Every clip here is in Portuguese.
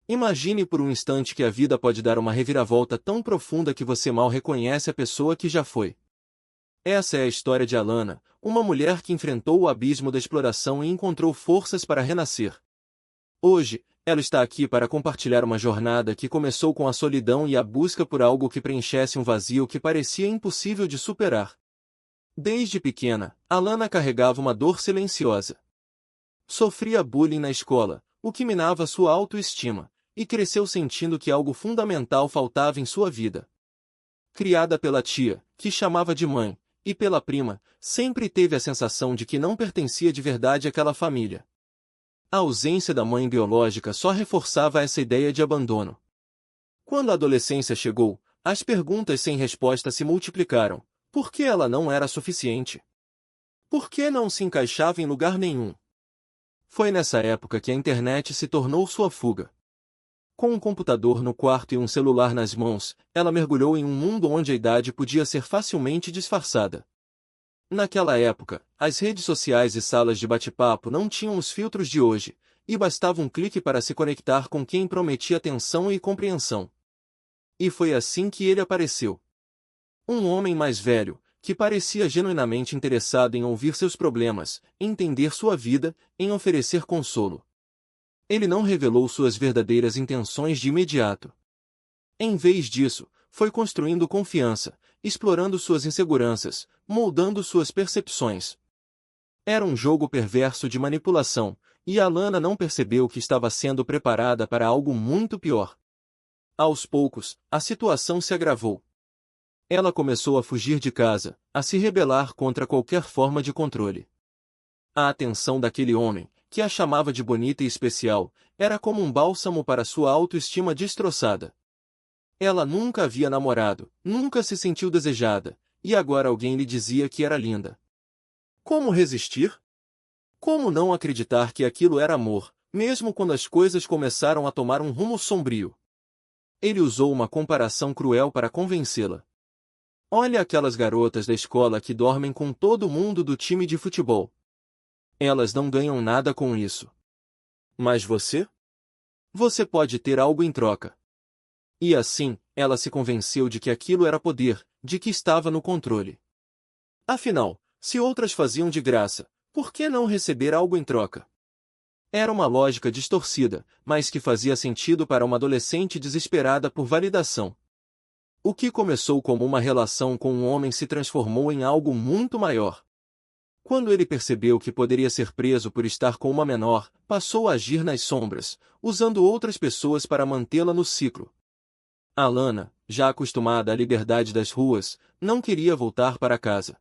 Imagine por um instante que a vida pode dar uma reviravolta tão profunda que você mal reconhece a pessoa que já foi. Essa é a história de Alana, uma mulher que enfrentou o abismo da exploração e encontrou forças para renascer. Hoje, ela está aqui para compartilhar uma jornada que começou com a solidão e a busca por algo que preenchesse um vazio que parecia impossível de superar. Desde pequena, Alana carregava uma dor silenciosa. Sofria bullying na escola, o que minava sua autoestima, e cresceu sentindo que algo fundamental faltava em sua vida. Criada pela tia, que chamava de mãe, e pela prima, sempre teve a sensação de que não pertencia de verdade àquela família. A ausência da mãe biológica só reforçava essa ideia de abandono. Quando a adolescência chegou, as perguntas sem resposta se multiplicaram. Por que ela não era suficiente? Por que não se encaixava em lugar nenhum? Foi nessa época que a internet se tornou sua fuga. Com um computador no quarto e um celular nas mãos, ela mergulhou em um mundo onde a idade podia ser facilmente disfarçada. Naquela época, as redes sociais e salas de bate-papo não tinham os filtros de hoje, e bastava um clique para se conectar com quem prometia atenção e compreensão. E foi assim que ele apareceu. Um homem mais velho, que parecia genuinamente interessado em ouvir seus problemas, entender sua vida, em oferecer consolo. Ele não revelou suas verdadeiras intenções de imediato. Em vez disso, foi construindo confiança, explorando suas inseguranças, moldando suas percepções. Era um jogo perverso de manipulação, e Alana não percebeu que estava sendo preparada para algo muito pior. Aos poucos, a situação se agravou. Ela começou a fugir de casa, a se rebelar contra qualquer forma de controle. A atenção daquele homem, que a chamava de bonita e especial, era como um bálsamo para sua autoestima destroçada. Ela nunca havia namorado, nunca se sentiu desejada, e agora alguém lhe dizia que era linda. Como resistir? Como não acreditar que aquilo era amor, mesmo quando as coisas começaram a tomar um rumo sombrio? Ele usou uma comparação cruel para convencê-la. Olha aquelas garotas da escola que dormem com todo mundo do time de futebol. Elas não ganham nada com isso. Mas você? Você pode ter algo em troca. E assim, ela se convenceu de que aquilo era poder, de que estava no controle. Afinal, se outras faziam de graça, por que não receber algo em troca? Era uma lógica distorcida, mas que fazia sentido para uma adolescente desesperada por validação. O que começou como uma relação com um homem se transformou em algo muito maior. Quando ele percebeu que poderia ser preso por estar com uma menor, passou a agir nas sombras, usando outras pessoas para mantê-la no ciclo. Alana, já acostumada à liberdade das ruas, não queria voltar para casa.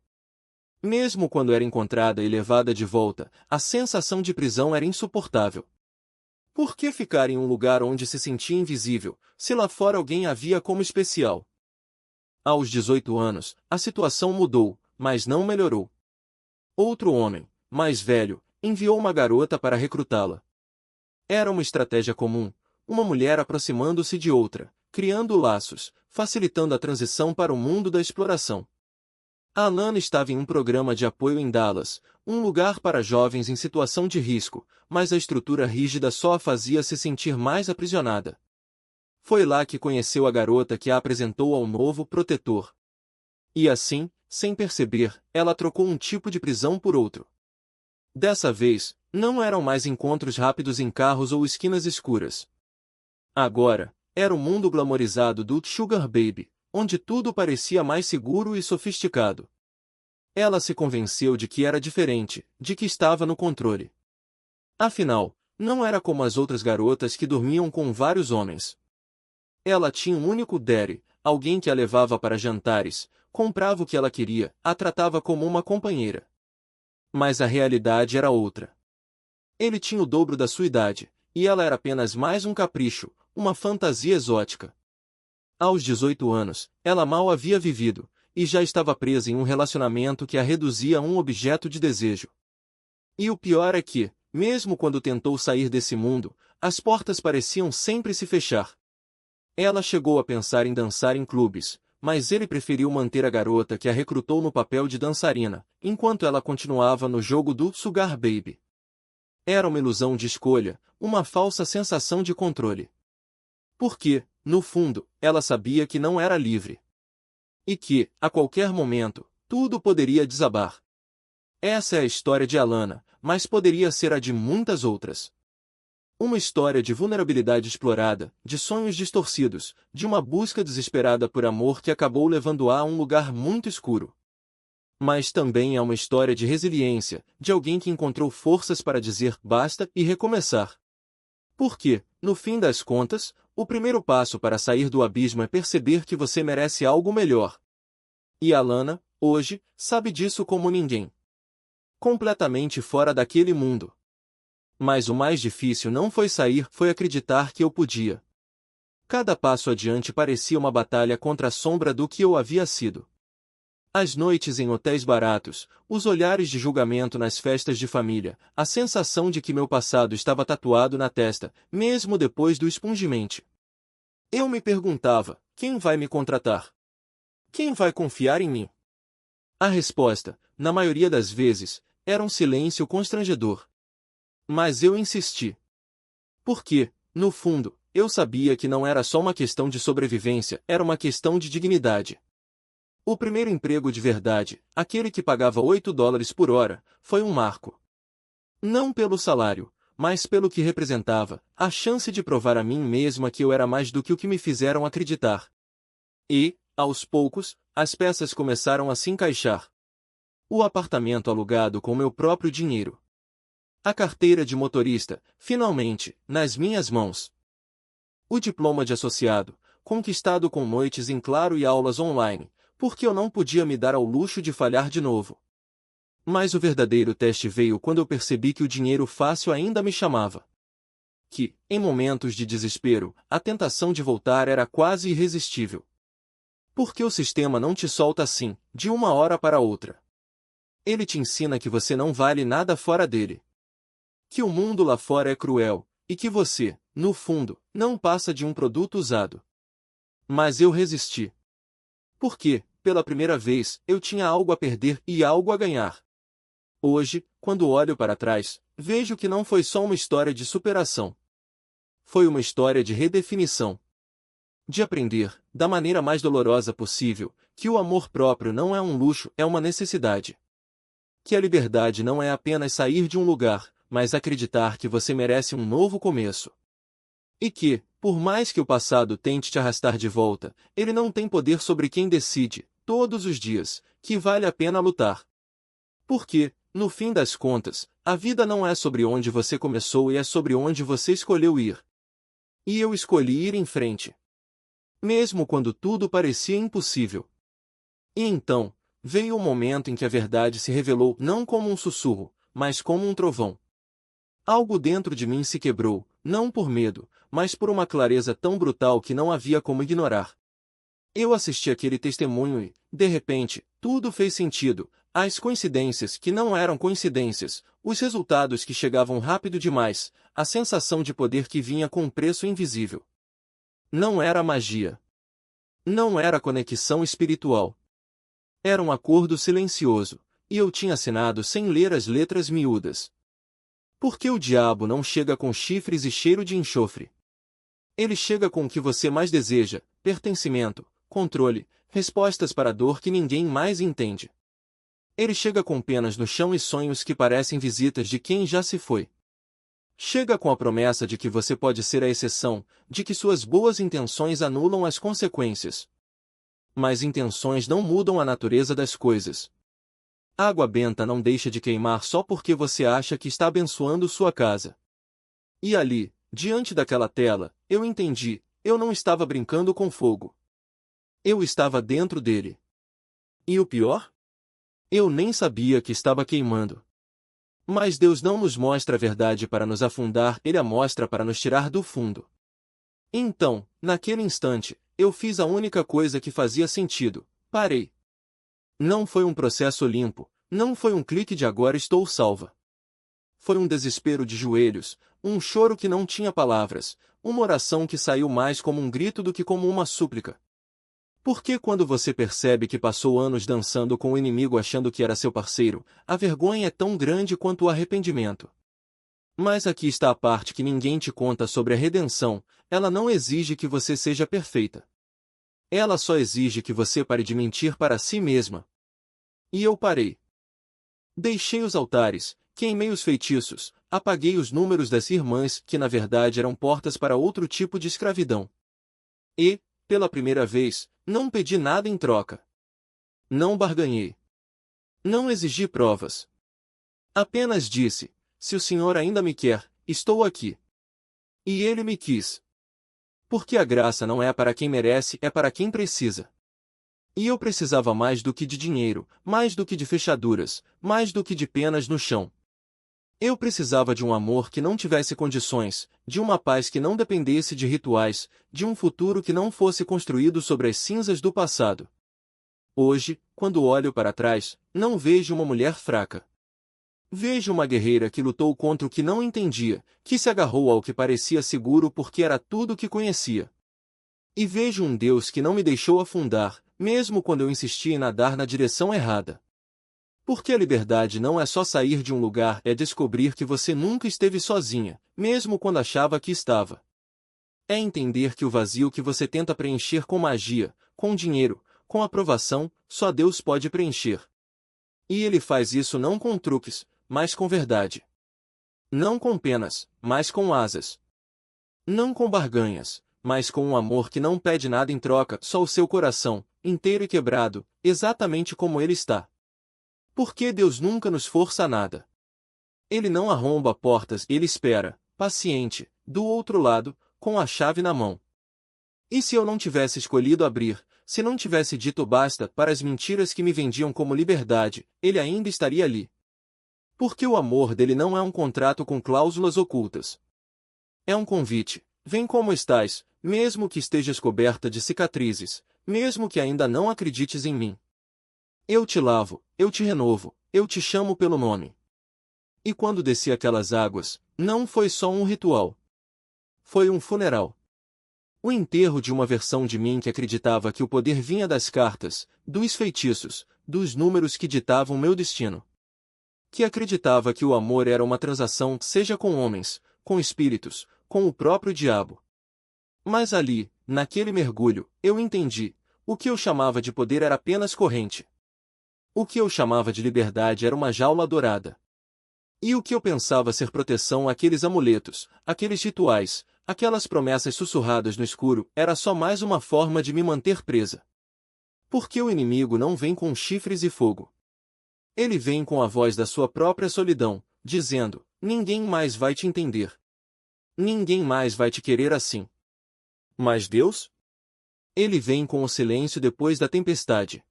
Mesmo quando era encontrada e levada de volta, a sensação de prisão era insuportável. Por que ficar em um lugar onde se sentia invisível, se lá fora alguém a via como especial? Aos 18 anos, a situação mudou, mas não melhorou. Outro homem, mais velho, enviou uma garota para recrutá-la. Era uma estratégia comum, uma mulher aproximando-se de outra, criando laços, facilitando a transição para o mundo da exploração. A Alana estava em um programa de apoio em Dallas, um lugar para jovens em situação de risco, mas a estrutura rígida só a fazia se sentir mais aprisionada. Foi lá que conheceu a garota que a apresentou ao novo protetor. E assim, sem perceber, ela trocou um tipo de prisão por outro. Dessa vez, não eram mais encontros rápidos em carros ou esquinas escuras. Agora, era o mundo glamorizado do Sugar Baby, onde tudo parecia mais seguro e sofisticado. Ela se convenceu de que era diferente, de que estava no controle. Afinal, não era como as outras garotas que dormiam com vários homens. Ela tinha um único daddy, alguém que a levava para jantares, comprava o que ela queria, a tratava como uma companheira. Mas a realidade era outra. Ele tinha o dobro da sua idade, e ela era apenas mais um capricho, uma fantasia exótica. Aos 18 anos, ela mal havia vivido, e já estava presa em um relacionamento que a reduzia a um objeto de desejo. E o pior é que, mesmo quando tentou sair desse mundo, as portas pareciam sempre se fechar. Ela chegou a pensar em dançar em clubes, mas ele preferiu manter a garota que a recrutou no papel de dançarina, enquanto ela continuava no jogo do Sugar Baby. Era uma ilusão de escolha, uma falsa sensação de controle. Porque, no fundo, ela sabia que não era livre. E que, a qualquer momento, tudo poderia desabar. Essa é a história de Alana, mas poderia ser a de muitas outras. Uma história de vulnerabilidade explorada, de sonhos distorcidos, de uma busca desesperada por amor que acabou levando-a a um lugar muito escuro. Mas também é uma história de resiliência, de alguém que encontrou forças para dizer basta e recomeçar. Porque, no fim das contas, o primeiro passo para sair do abismo é perceber que você merece algo melhor. E Alana, hoje, sabe disso como ninguém. Completamente fora daquele mundo. Mas o mais difícil não foi sair, foi acreditar que eu podia. Cada passo adiante parecia uma batalha contra a sombra do que eu havia sido. As noites em hotéis baratos, os olhares de julgamento nas festas de família, a sensação de que meu passado estava tatuado na testa, mesmo depois do expungimente. Eu me perguntava, quem vai me contratar? Quem vai confiar em mim? A resposta, na maioria das vezes, era um silêncio constrangedor. Mas eu insisti. Porque, no fundo, eu sabia que não era só uma questão de sobrevivência, era uma questão de dignidade. O primeiro emprego de verdade, aquele que pagava $8 por hora, foi um marco. Não pelo salário, mas pelo que representava, a chance de provar a mim mesma que eu era mais do que o que me fizeram acreditar. E, aos poucos, as peças começaram a se encaixar. O apartamento alugado com meu próprio dinheiro. A carteira de motorista, finalmente, nas minhas mãos. O diploma de associado, conquistado com noites em claro e aulas online, porque eu não podia me dar ao luxo de falhar de novo. Mas o verdadeiro teste veio quando eu percebi que o dinheiro fácil ainda me chamava. Que, em momentos de desespero, a tentação de voltar era quase irresistível. Porque o sistema não te solta assim, de uma hora para outra. Ele te ensina que você não vale nada fora dele. Que o mundo lá fora é cruel, e que você, no fundo, não passa de um produto usado. Mas eu resisti. Porque, pela primeira vez, eu tinha algo a perder e algo a ganhar. Hoje, quando olho para trás, vejo que não foi só uma história de superação. Foi uma história de redefinição. De aprender, da maneira mais dolorosa possível, que o amor próprio não é um luxo, é uma necessidade. Que a liberdade não é apenas sair de um lugar, mas acreditar que você merece um novo começo. E que, por mais que o passado tente te arrastar de volta, ele não tem poder sobre quem decide, todos os dias, que vale a pena lutar. Porque, no fim das contas, a vida não é sobre onde você começou e é sobre onde você escolheu ir. E eu escolhi ir em frente. Mesmo quando tudo parecia impossível. E então, veio o momento em que a verdade se revelou não como um sussurro, mas como um trovão. Algo dentro de mim se quebrou, não por medo, mas por uma clareza tão brutal que não havia como ignorar. Eu assisti aquele testemunho e, de repente, tudo fez sentido, as coincidências que não eram coincidências, os resultados que chegavam rápido demais, a sensação de poder que vinha com um preço invisível. Não era magia. Não era conexão espiritual. Era um acordo silencioso, e eu tinha assinado sem ler as letras miúdas. Porque o diabo não chega com chifres e cheiro de enxofre. Ele chega com o que você mais deseja, pertencimento, controle, respostas para a dor que ninguém mais entende. Ele chega com penas no chão e sonhos que parecem visitas de quem já se foi. Chega com a promessa de que você pode ser a exceção, de que suas boas intenções anulam as consequências. Mas intenções não mudam a natureza das coisas. A água benta não deixa de queimar só porque você acha que está abençoando sua casa. E ali, diante daquela tela, eu entendi, eu não estava brincando com fogo. Eu estava dentro dele. E o pior? Eu nem sabia que estava queimando. Mas Deus não nos mostra a verdade para nos afundar, Ele a mostra para nos tirar do fundo. Então, naquele instante, eu fiz a única coisa que fazia sentido, parei. Não foi um processo limpo, não foi um clique de agora estou salva. Foi um desespero de joelhos, um choro que não tinha palavras, uma oração que saiu mais como um grito do que como uma súplica. Porque quando você percebe que passou anos dançando com o inimigo achando que era seu parceiro, a vergonha é tão grande quanto o arrependimento. Mas aqui está a parte que ninguém te conta sobre a redenção, ela não exige que você seja perfeita. Ela só exige que você pare de mentir para si mesma. E eu parei. Deixei os altares, queimei os feitiços, apaguei os números das irmãs que na verdade eram portas para outro tipo de escravidão. E, pela primeira vez, não pedi nada em troca. Não barganhei. Não exigi provas. Apenas disse, se o senhor ainda me quer, estou aqui. E ele me quis. Porque a graça não é para quem merece, é para quem precisa. E eu precisava mais do que de dinheiro, mais do que de fechaduras, mais do que de penas no chão. Eu precisava de um amor que não tivesse condições, de uma paz que não dependesse de rituais, de um futuro que não fosse construído sobre as cinzas do passado. Hoje, quando olho para trás, não vejo uma mulher fraca. Vejo uma guerreira que lutou contra o que não entendia, que se agarrou ao que parecia seguro porque era tudo o que conhecia. E vejo um Deus que não me deixou afundar, mesmo quando eu insisti em nadar na direção errada. Porque a liberdade não é só sair de um lugar, é descobrir que você nunca esteve sozinha, mesmo quando achava que estava. É entender que o vazio que você tenta preencher com magia, com dinheiro, com aprovação, só Deus pode preencher. E Ele faz isso não com truques, mas com verdade. Não com penas, mas com asas. Não com barganhas, mas com um amor que não pede nada em troca, só o seu coração, inteiro e quebrado, exatamente como ele está. Porque Deus nunca nos força a nada. Ele não arromba portas, ele espera, paciente, do outro lado, com a chave na mão. E se eu não tivesse escolhido abrir, se não tivesse dito basta para as mentiras que me vendiam como liberdade, ele ainda estaria ali. Porque o amor dele não é um contrato com cláusulas ocultas. É um convite. Vem como estás, mesmo que estejas coberta de cicatrizes, mesmo que ainda não acredites em mim. Eu te lavo, eu te renovo, eu te chamo pelo nome. E quando desci aquelas águas, não foi só um ritual. Foi um funeral. O enterro de uma versão de mim que acreditava que o poder vinha das cartas, dos feitiços, dos números que ditavam meu destino. Que acreditava que o amor era uma transação, seja com homens, com espíritos, com o próprio diabo. Mas ali, naquele mergulho, eu entendi, o que eu chamava de poder era apenas corrente. O que eu chamava de liberdade era uma jaula dourada. E o que eu pensava ser proteção, aqueles amuletos, aqueles rituais, aquelas promessas sussurradas no escuro, era só mais uma forma de me manter presa. Porque o inimigo não vem com chifres e fogo. Ele vem com a voz da sua própria solidão, dizendo, ninguém mais vai te entender. Ninguém mais vai te querer assim. Mas Deus? Ele vem com o silêncio depois da tempestade.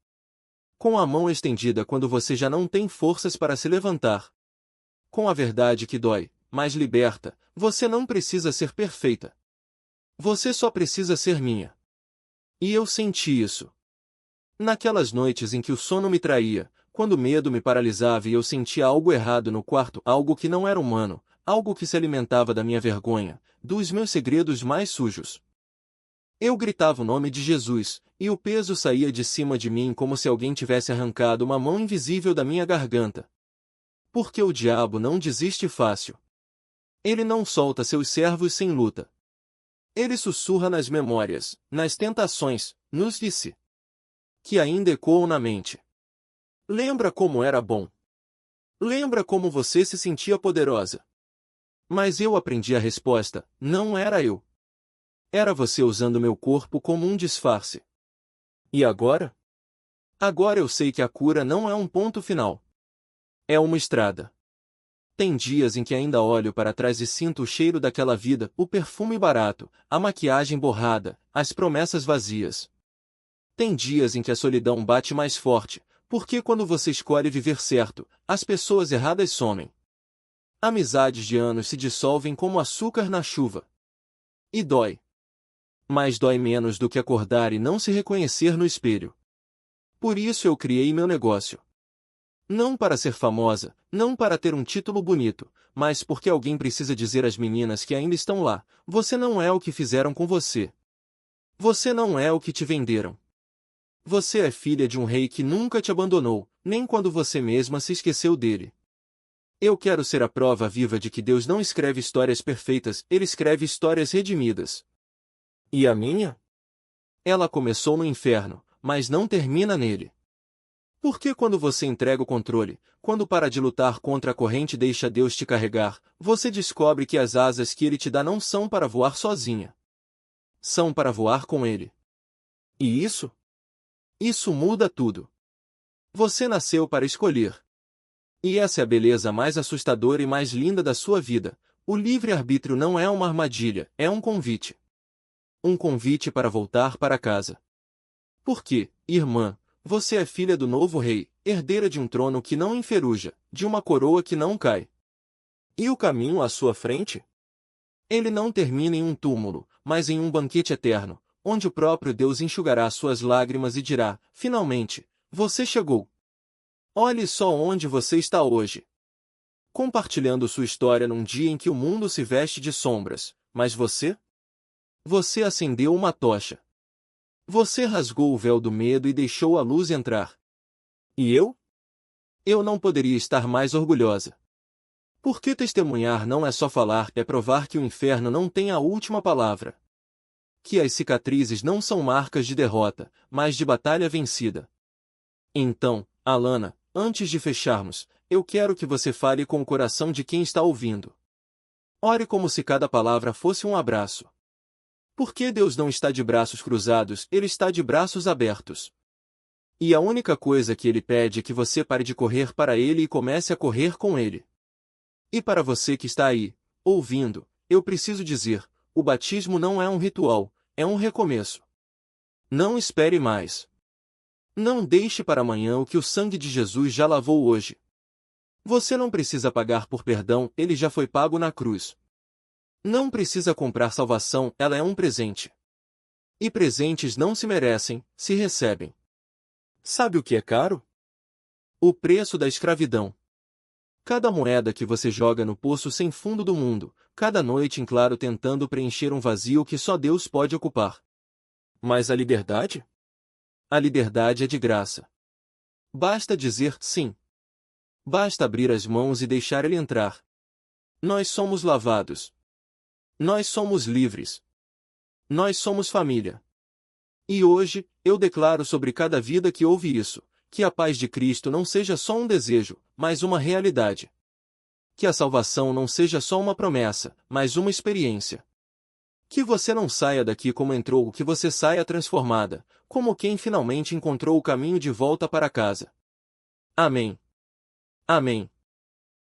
Com a mão estendida quando você já não tem forças para se levantar. Com a verdade que dói, mas liberta, você não precisa ser perfeita. Você só precisa ser minha. E eu senti isso. Naquelas noites em que o sono me traía, quando o medo me paralisava e eu sentia algo errado no quarto, algo que não era humano, algo que se alimentava da minha vergonha, dos meus segredos mais sujos. Eu gritava o nome de Jesus, e o peso saía de cima de mim como se alguém tivesse arrancado uma mão invisível da minha garganta. Porque o diabo não desiste fácil. Ele não solta seus servos sem luta. Ele sussurra nas memórias, nas tentações, nos disse. Que ainda ecoam na mente. Lembra como era bom. Lembra como você se sentia poderosa. Mas eu aprendi a resposta, não era eu. Era você usando meu corpo como um disfarce. E agora? Agora eu sei que a cura não é um ponto final. É uma estrada. Tem dias em que ainda olho para trás e sinto o cheiro daquela vida, o perfume barato, a maquiagem borrada, as promessas vazias. Tem dias em que a solidão bate mais forte, porque quando você escolhe viver certo, as pessoas erradas somem. Amizades de anos se dissolvem como açúcar na chuva. E dói. Mas dói menos do que acordar e não se reconhecer no espelho. Por isso eu criei meu negócio. Não para ser famosa, não para ter um título bonito, mas porque alguém precisa dizer às meninas que ainda estão lá, você não é o que fizeram com você. Você não é o que te venderam. Você é filha de um rei que nunca te abandonou, nem quando você mesma se esqueceu dele. Eu quero ser a prova viva de que Deus não escreve histórias perfeitas, Ele escreve histórias redimidas. E a minha? Ela começou no inferno, mas não termina nele. Porque quando você entrega o controle, quando para de lutar contra a corrente e deixa Deus te carregar, você descobre que as asas que Ele te dá não são para voar sozinha. São para voar com Ele. E isso? Isso muda tudo. Você nasceu para escolher. E essa é a beleza mais assustadora e mais linda da sua vida. O livre-arbítrio não é uma armadilha, é um convite. Um convite para voltar para casa. Porque, irmã, você é filha do novo rei, herdeira de um trono que não enferruja, de uma coroa que não cai. E o caminho à sua frente? Ele não termina em um túmulo, mas em um banquete eterno, onde o próprio Deus enxugará suas lágrimas e dirá, finalmente, você chegou. Olhe só onde você está hoje. Compartilhando sua história num dia em que o mundo se veste de sombras, mas você? Você acendeu uma tocha. Você rasgou o véu do medo e deixou a luz entrar. E eu? Eu não poderia estar mais orgulhosa. Porque testemunhar não é só falar, é provar que o inferno não tem a última palavra. Que as cicatrizes não são marcas de derrota, mas de batalha vencida. Então, Alana, antes de fecharmos, eu quero que você fale com o coração de quem está ouvindo. Ore como se cada palavra fosse um abraço. Porque Deus não está de braços cruzados, Ele está de braços abertos. E a única coisa que Ele pede é que você pare de correr para Ele e comece a correr com Ele. E para você que está aí, ouvindo, eu preciso dizer, o batismo não é um ritual, é um recomeço. Não espere mais. Não deixe para amanhã o que o sangue de Jesus já lavou hoje. Você não precisa pagar por perdão, ele já foi pago na cruz. Não precisa comprar salvação, ela é um presente. E presentes não se merecem, se recebem. Sabe o que é caro? O preço da escravidão. Cada moeda que você joga no poço sem fundo do mundo, cada noite em claro tentando preencher um vazio que só Deus pode ocupar. Mas a liberdade? A liberdade é de graça. Basta dizer sim. Basta abrir as mãos e deixar ele entrar. Nós somos lavados. Nós somos livres. Nós somos família. E hoje, eu declaro sobre cada vida que ouve isso, que a paz de Cristo não seja só um desejo, mas uma realidade. Que a salvação não seja só uma promessa, mas uma experiência. Que você não saia daqui como entrou, que você saia transformada, como quem finalmente encontrou o caminho de volta para casa. Amém. Amém.